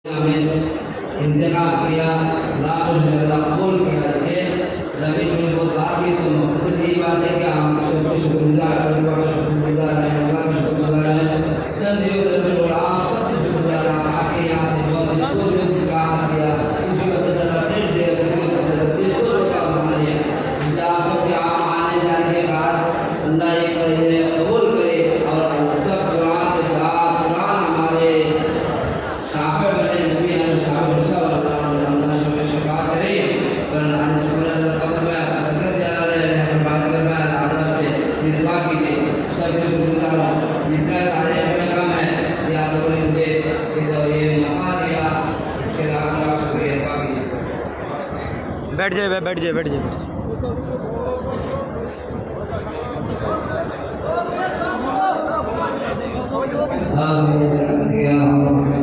हमें इंतखाब किया, लाखों शुक्र कबूल किया। नबी ने वो बात की तो मकसद यही बात है कि हम शुक्रगुजार अल्लाह का शुक्रगुजार हैं, अल्लाह का शुक्रगुजार हैं। तंजीम दरबार और आप सब शुक्रगुजार हैं। आके यहाँ से बहुत इसको भी साथ दिया, इसी वजह से अपडेट दिया, इसी वजह से इसको रोका बना लिया। आप सबके आप आने जाने के बाद अल्लाह ये करे कबूल करे और सब कुरान के साथ कुरान हमारे साहब बने नबी हैं, साहब सब अल्लाह शफा करे और हमारे सबने कब्र में बरकत ज्यादा रहे, बात करना आदब से इत्फाक कीजिए। सब शुक्रगुजार जितना सारे अपने काम है ये आप लोगों ने मुझे ये मौका दिया, इसके लिए आपका शुक्रिया अदा कीजिए। बैठ जाए बैठ जाए बैठ जाए आमीन।